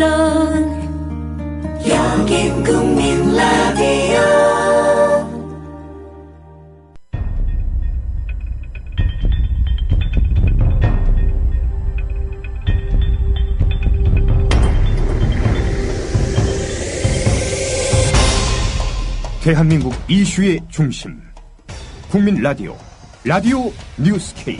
언론, 여긴 국민 라디오. 대한민국 이슈의 중심, 국민 라디오, 라디오 뉴스 K.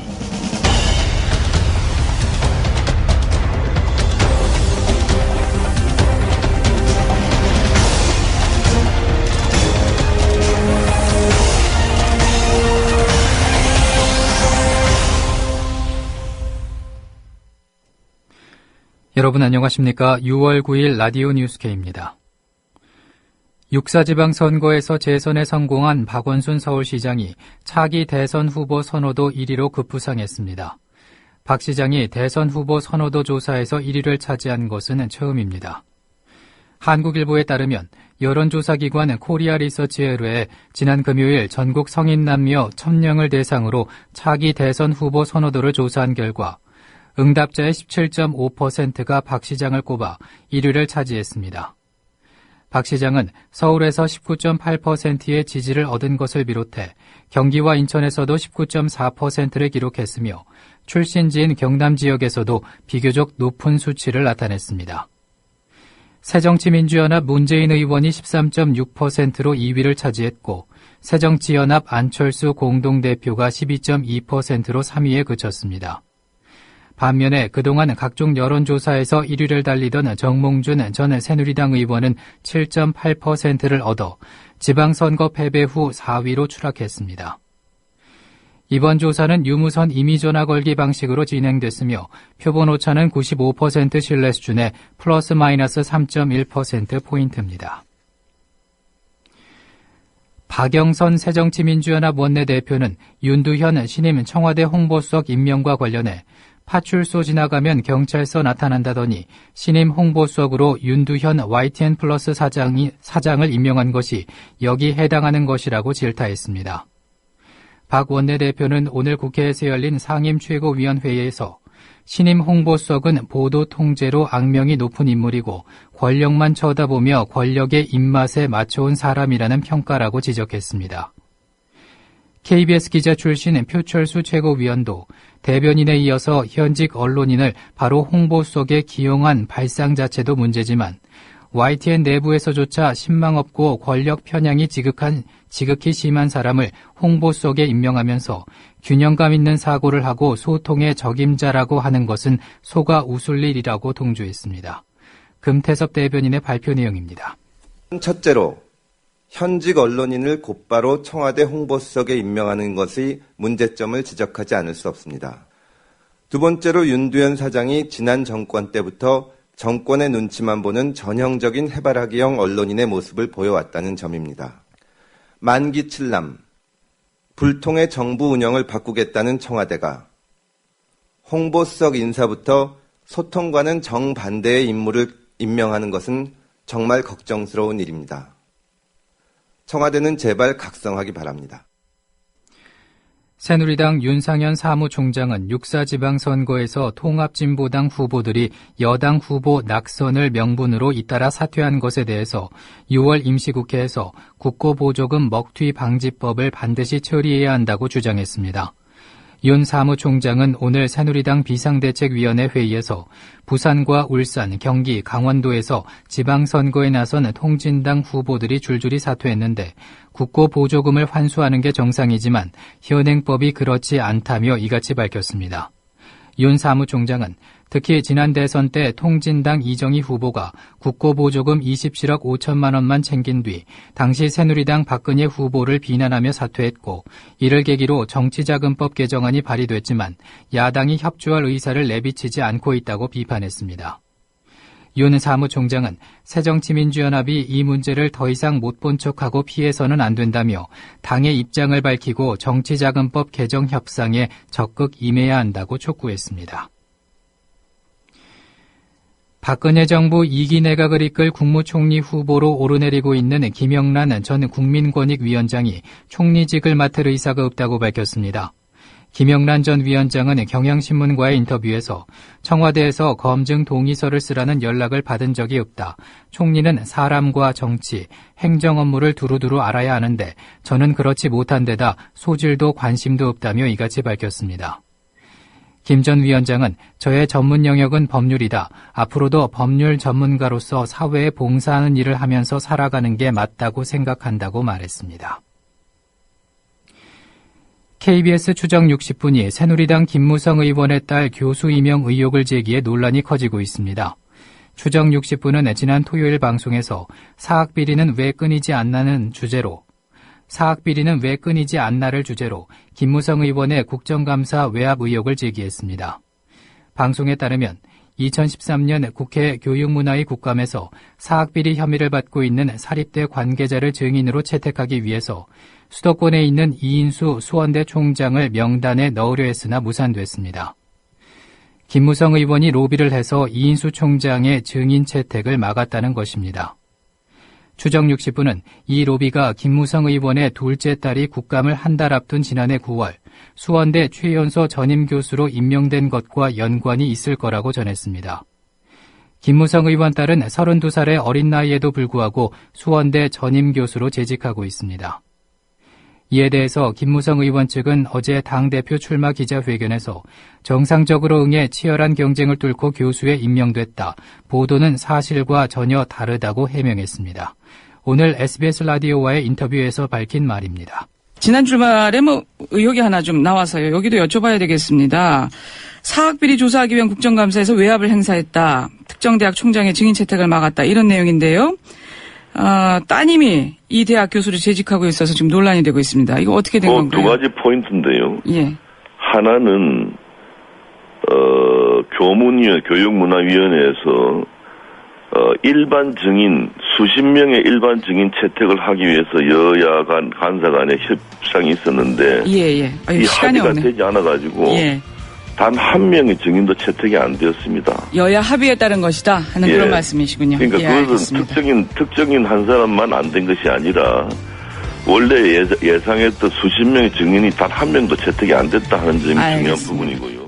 여러분 안녕하십니까? 6월 9일 라디오 뉴스 K입니다. 육사지방선거에서 재선에 성공한 박원순 서울시장이 차기 대선 후보 선호도 1위로 급부상했습니다. 박 시장이 대선 후보 선호도 조사에서 1위를 차지한 것은 처음입니다. 한국일보에 따르면 여론조사기관 코리아 리서치에 의뢰해 지난 금요일 전국 성인 남녀 1000명을 대상으로 차기 대선 후보 선호도를 조사한 결과 응답자의 17.5%가 박 시장을 꼽아 1위를 차지했습니다. 박 시장은 서울에서 19.8%의 지지를 얻은 것을 비롯해 경기와 인천에서도 19.4%를 기록했으며 출신지인 경남 지역에서도 비교적 높은 수치를 나타냈습니다. 새정치민주연합 문재인 의원이 13.6%로 2위를 차지했고 새정치연합 안철수 공동대표가 12.2%로 3위에 그쳤습니다. 반면에 그동안 각종 여론조사에서 1위를 달리던 정몽준 전 새누리당 의원은 7.8%를 얻어 지방선거 패배 후 4위로 추락했습니다. 이번 조사는 유무선 이미전화 걸기 방식으로 진행됐으며 표본 오차는 95% 신뢰 수준의 플러스 마이너스 3.1%포인트입니다. 박영선 새정치민주연합 원내대표는 윤두현 신임 청와대 홍보수석 임명과 관련해 파출소 지나가면 경찰서 나타난다더니 신임 홍보수석으로 윤두현 YTN 플러스 사장을 임명한 것이 여기 해당하는 것이라고 질타했습니다. 박 원내대표는 오늘 국회에서 열린 상임 최고위원회의에서 신임 홍보수석은 보도 통제로 악명이 높은 인물이고 권력만 쳐다보며 권력의 입맛에 맞춰온 사람이라는 평가라고 지적했습니다. KBS 기자 출신 표철수 최고위원도 대변인에 이어서 현직 언론인을 바로 홍보수석에 기용한 발상 자체도 문제지만 YTN 내부에서조차 신망 없고 권력 편향이 지극히 심한 사람을 홍보수석에 임명하면서 균형감 있는 사고를 하고 소통의 적임자라고 하는 것은 속아 웃을 일이라고 동조했습니다. 금태섭 대변인의 발표 내용입니다. 첫째로 현직 언론인을 곧바로 청와대 홍보수석에 임명하는 것의 문제점을 지적하지 않을 수 없습니다. 두 번째로 윤두현 사장이 지난 정권 때부터 정권의 눈치만 보는 전형적인 해바라기형 언론인의 모습을 보여왔다는 점입니다. 만기칠남, 불통의 정부 운영을 바꾸겠다는 청와대가 홍보수석 인사부터 소통과는 정반대의 인물을 임명하는 것은 정말 걱정스러운 일입니다. 청와대는 제발 각성하기 바랍니다. 새누리당 윤상현 사무총장은 육사지방선거에서 통합진보당 후보들이 여당 후보 낙선을 명분으로 잇따라 사퇴한 것에 대해서 6월 임시국회에서 국고보조금 먹튀 방지법을 반드시 처리해야 한다고 주장했습니다. 윤 사무총장은 오늘 새누리당 비상대책위원회 회의에서 부산과 울산, 경기, 강원도에서 지방선거에 나선 통진당 후보들이 줄줄이 사퇴했는데 국고보조금을 환수하는 게 정상이지만 현행법이 그렇지 않다며 이같이 밝혔습니다. 윤 사무총장은 특히 지난 대선 때 통진당 이정희 후보가 국고보조금 27억 5천만 원만 챙긴 뒤 당시 새누리당 박근혜 후보를 비난하며 사퇴했고 이를 계기로 정치자금법 개정안이 발의됐지만 야당이 협조할 의사를 내비치지 않고 있다고 비판했습니다. 윤 사무총장은 새정치민주연합이 이 문제를 더 이상 못 본 척하고 피해서는 안 된다며 당의 입장을 밝히고 정치자금법 개정 협상에 적극 임해야 한다고 촉구했습니다. 박근혜 정부 2기 내각을 이끌 국무총리 후보로 오르내리고 있는 김영란 전 국민권익위원장이 총리직을 맡을 의사가 없다고 밝혔습니다. 김영란 전 위원장은 경향신문과의 인터뷰에서 청와대에서 검증 동의서를 쓰라는 연락을 받은 적이 없다. 총리는 사람과 정치, 행정 업무를 두루두루 알아야 하는데 저는 그렇지 못한 데다 소질도 관심도 없다며 이같이 밝혔습니다. 김 전 위원장은 저의 전문 영역은 법률이다. 앞으로도 법률 전문가로서 사회에 봉사하는 일을 하면서 살아가는 게 맞다고 생각한다고 말했습니다. KBS 추정 60분이 새누리당 김무성 의원의 딸 교수 임용 의혹을 제기해 논란이 커지고 있습니다. 추정 60분은 지난 토요일 방송에서 사학비리는 왜 끊이지 않나를 주제로 김무성 의원의 국정감사 외압 의혹을 제기했습니다. 방송에 따르면 2013년 국회 교육문화위 국감에서 사학비리 혐의를 받고 있는 사립대 관계자를 증인으로 채택하기 위해서 수도권에 있는 이인수 수원대 총장을 명단에 넣으려 했으나 무산됐습니다. 김무성 의원이 로비를 해서 이인수 총장의 증인 채택을 막았다는 것입니다. 추정 60분은 이 로비가 김무성 의원의 둘째 딸이 국감을 한 달 앞둔 지난해 9월 수원대 최연소 전임 교수로 임명된 것과 연관이 있을 거라고 전했습니다. 김무성 의원 딸은 32살의 어린 나이에도 불구하고 수원대 전임 교수로 재직하고 있습니다. 이에 대해서 김무성 의원 측은 어제 당대표 출마 기자회견에서 정상적으로 응해 치열한 경쟁을 뚫고 교수에 임명됐다. 보도는 사실과 전혀 다르다고 해명했습니다. 오늘 SBS 라디오와의 인터뷰에서 밝힌 말입니다. 지난 주말에 의혹이 하나 좀 나와서요. 여기도 여쭤봐야 되겠습니다. 사학비리 조사하기 위한 국정감사에서 외압을 행사했다. 특정 대학 총장의 증인 채택을 막았다. 이런 내용인데요. 따님이 이 대학 교수를 재직하고 있어서 지금 논란이 되고 있습니다. 이거 어떻게 된 건가요? 두 가지 포인트인데요. 예. 하나는 교육문화위원회에서 일반 증인 수십 명의 일반 증인 채택을 하기 위해서 여야 간사 간의 협상이 있었는데 이 합의가 되지 않아가지고 단 한 명의 증인도 채택이 안 되었습니다. 여야 합의에 따른 것이다 하는 그런 말씀이시군요. 그러니까 그것은 특정인 한 사람만 안 된 것이 아니라 원래 예상했던 수십 명의 증인이 단 한 명도 채택이 안 됐다 하는 점이 중요한 부분이고요.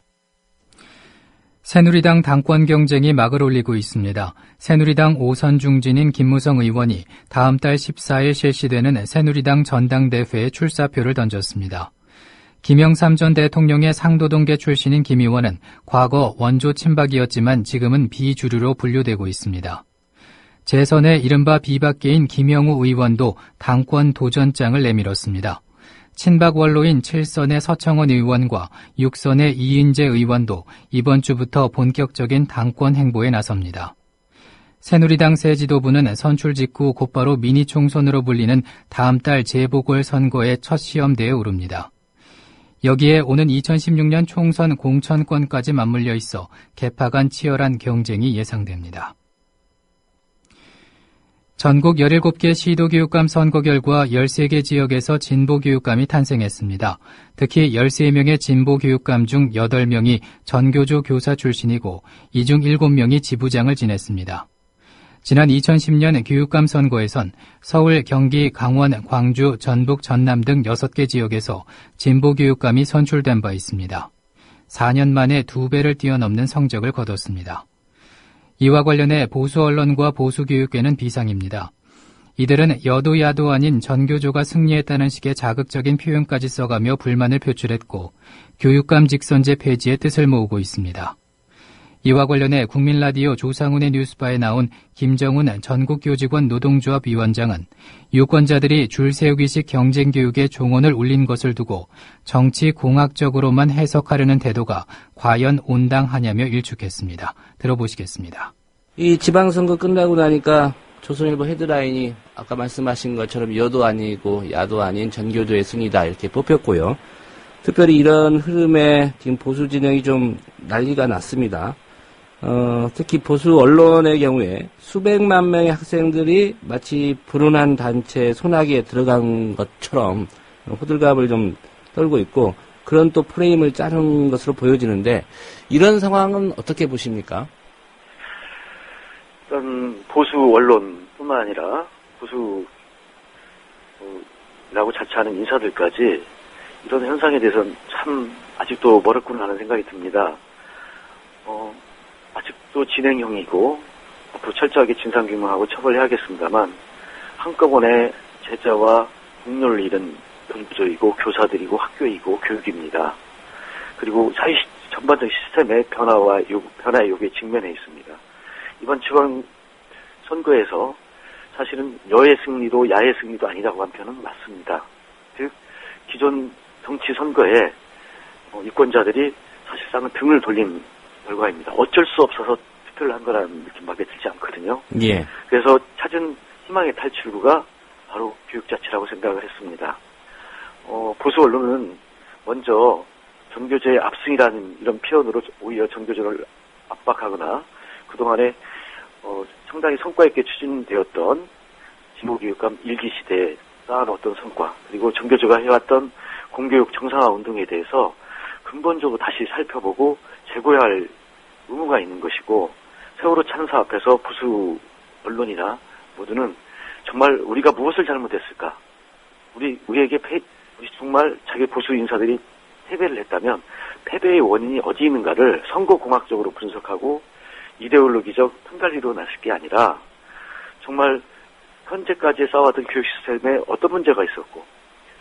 새누리당 당권 경쟁이 막을 올리고 있습니다. 새누리당 5선 중진인 김무성 의원이 다음 달 14일 실시되는 새누리당 전당대회에 출사표를 던졌습니다. 김영삼 전 대통령의 상도동계 출신인 김 의원은 과거 원조 친박이었지만 지금은 비주류로 분류되고 있습니다. 재선에 이른바 비박계인 김영우 의원도 당권 도전장을 내밀었습니다. 친박 원로인 7선의 서청원 의원과 6선의 이인재 의원도 이번 주부터 본격적인 당권 행보에 나섭니다. 새누리당 새 지도부는 선출 직후 곧바로 미니 총선으로 불리는 다음 달 재보궐선거의 첫 시험대에 오릅니다. 여기에 오는 2016년 총선 공천권까지 맞물려 있어 개파 간 치열한 경쟁이 예상됩니다. 전국 17개 시도교육감 선거 결과 13개 지역에서 진보교육감이 탄생했습니다. 특히 13명의 진보교육감 중 8명이 전교조 교사 출신이고 이 중 7명이 지부장을 지냈습니다. 지난 2010년 교육감 선거에선 서울, 경기, 강원, 광주, 전북, 전남 등 6개 지역에서 진보교육감이 선출된 바 있습니다. 4년 만에 2배를 뛰어넘는 성적을 거뒀습니다. 이와 관련해 보수 언론과 보수 교육계는 비상입니다. 이들은 여도 야도 아닌 전교조가 승리했다는 식의 자극적인 표현까지 써가며 불만을 표출했고 교육감 직선제 폐지의 뜻을 모으고 있습니다. 이와 관련해 국민라디오 조상훈의 뉴스바에 나온 김정훈 전국교직원 노동조합 위원장은 유권자들이 줄 세우기식 경쟁교육에 종언을 울린 것을 두고 정치 공학적으로만 해석하려는 태도가 과연 온당하냐며 일축했습니다. 들어보시겠습니다. 이 지방선거 끝나고 나니까 조선일보 헤드라인이 아까 말씀하신 것처럼 여도 아니고 야도 아닌 전교조의 승리다 이렇게 뽑혔고요. 특별히 이런 흐름에 지금 보수 진영이 좀 난리가 났습니다. 특히 보수 언론의 경우에 수백만 명의 학생들이 마치 불운한 단체 소나기에 들어간 것처럼 호들갑을 좀 떨고 있고 그런 또 프레임을 짜는 것으로 보여지는데 이런 상황은 어떻게 보십니까? 일단 보수 언론뿐만 아니라 보수라고 자처하는 인사들까지 이런 현상에 대해서는 참 아직도 멀었구나 하는 생각이 듭니다. 아직도 진행형이고 앞으로 철저하게 진상규명하고 처벌해야겠습니다만 한꺼번에 제자와 공로를 잃은 교수들이고 교사들이고 학교이고 교육입니다. 그리고 사회 전반적 시스템의 변화의 요구에 직면해 있습니다. 이번 지방 선거에서 사실은 여의 승리도 야의 승리도 아니라고 한 편은 맞습니다. 즉 기존 정치 선거에 유권자들이 사실상은 등을 돌린 결과입니다. 어쩔 수 없어서 투표를 한 거라는 느낌밖에 들지 않거든요. 예. 그래서 찾은 희망의 탈출구가 바로 교육자치라고 생각을 했습니다. 보수 언론은 먼저 전교조의 압승이라는 이런 표현으로 오히려 전교조를 압박하거나 그동안에 상당히 성과 있게 추진되었던 진보교육감 일기시대에 쌓아놓았던 성과 그리고 전교조가 해왔던 공교육 정상화 운동에 대해서 근본적으로 다시 살펴보고 재고해야 할 의무가 있는 것이고 세월호 참사 앞에서 보수 언론이나 모두는 정말 우리가 무엇을 잘못했을까? 우리에게 정말 자기 보수 인사들이 패배를 했다면 패배의 원인이 어디 있는가를 선거공학적으로 분석하고 이데올로기적 편갈리로 나설 게 아니라 정말 현재까지 쌓아왔던 교육 시스템에 어떤 문제가 있었고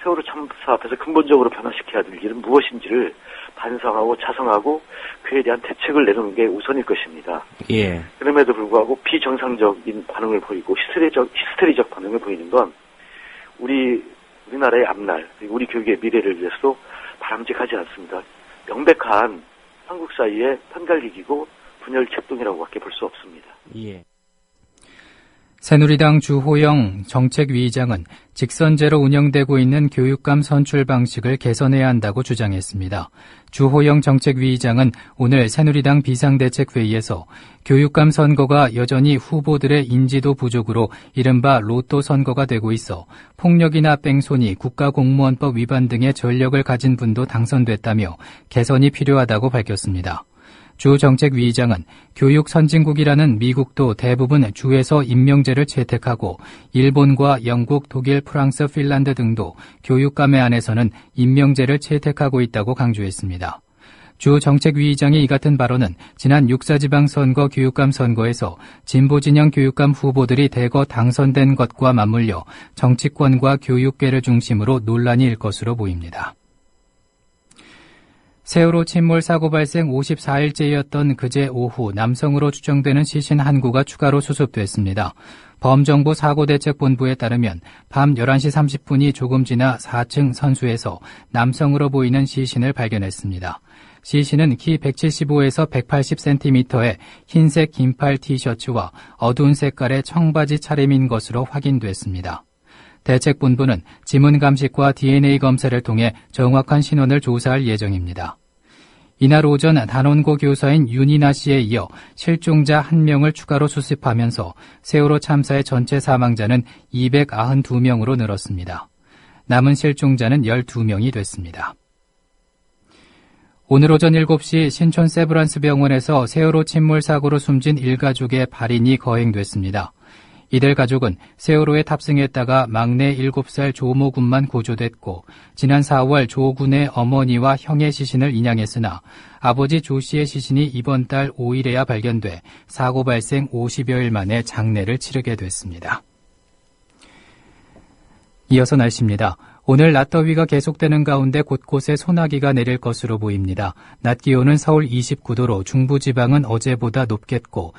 세월호 참사 앞에서 근본적으로 변화시켜야 될 일은 무엇인지를 반성하고 자성하고 그에 대한 대책을 내놓는 게 우선일 것입니다. 예. 그럼에도 불구하고 비정상적인 반응을 보이고 히스테리적 반응을 보이는 건 우리나라의 앞날 그리고 우리 교육의 미래를 위해서도 바람직하지 않습니다. 명백한 한국 사이의 편갈리기고 분열 책동이라고밖에 볼 수 없습니다. 예. 새누리당 주호영 정책위의장은 직선제로 운영되고 있는 교육감 선출 방식을 개선해야 한다고 주장했습니다. 주호영 정책위의장은 오늘 새누리당 비상대책회의에서 교육감 선거가 여전히 후보들의 인지도 부족으로 이른바 로또 선거가 되고 있어 폭력이나 뺑소니, 국가공무원법 위반 등의 전력을 가진 분도 당선됐다며 개선이 필요하다고 밝혔습니다. 주 정책위의장은 교육 선진국이라는 미국도 대부분 주에서 임명제를 채택하고 일본과 영국, 독일, 프랑스, 핀란드 등도 교육감에 한해서는 임명제를 채택하고 있다고 강조했습니다. 주 정책위의장의 이 같은 발언은 지난 6사 지방선거 교육감 선거에서 진보진영 교육감 후보들이 대거 당선된 것과 맞물려 정치권과 교육계를 중심으로 논란이 일 것으로 보입니다. 세월호 침몰 사고 발생 54일째였던 그제 오후 남성으로 추정되는 시신 한 구가 추가로 수습됐습니다. 범정부 사고대책본부에 따르면 밤 11시 30분이 조금 지나 4층 선수에서 남성으로 보이는 시신을 발견했습니다. 시신은 키 175에서 180cm의 흰색 긴팔 티셔츠와 어두운 색깔의 청바지 차림인 것으로 확인됐습니다. 대책본부는 지문 감식과 DNA 검사를 통해 정확한 신원을 조사할 예정입니다. 이날 오전 단원고 교사인 윤이나 씨에 이어 실종자 1명을 추가로 수습하면서 세월호 참사의 전체 사망자는 292명으로 늘었습니다. 남은 실종자는 12명이 됐습니다. 오늘 오전 7시 신촌 세브란스 병원에서 세월호 침몰 사고로 숨진 일가족의 발인이 거행됐습니다. 이들 가족은 세월호에 탑승했다가 막내 7살 조모 군만 구조됐고 지난 4월 조 군의 어머니와 형의 시신을 인양했으나 아버지 조 씨의 시신이 이번 달 5일에야 발견돼 사고 발생 50여일 만에 장례를 치르게 됐습니다. 이어서 날씨입니다. 오늘 낮 더위가 계속되는 가운데 곳곳에 소나기가 내릴 것으로 보입니다. 낮 기온은 서울 29도로 중부지방은 어제보다 높겠고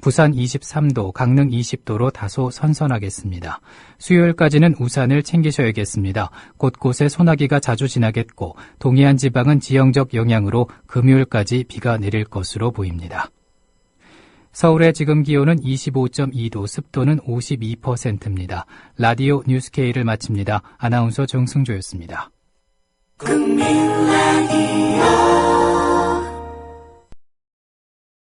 부산 23도, 강릉 20도로 다소 선선하겠습니다. 수요일까지는 우산을 챙기셔야겠습니다. 곳곳에 소나기가 자주 지나겠고 동해안 지방은 지형적 영향으로 금요일까지 비가 내릴 것으로 보입니다. 서울의 지금 기온은 25.2도, 습도는 52%입니다. 라디오 뉴스K를 마칩니다. 아나운서 정승조였습니다. 국민 라디오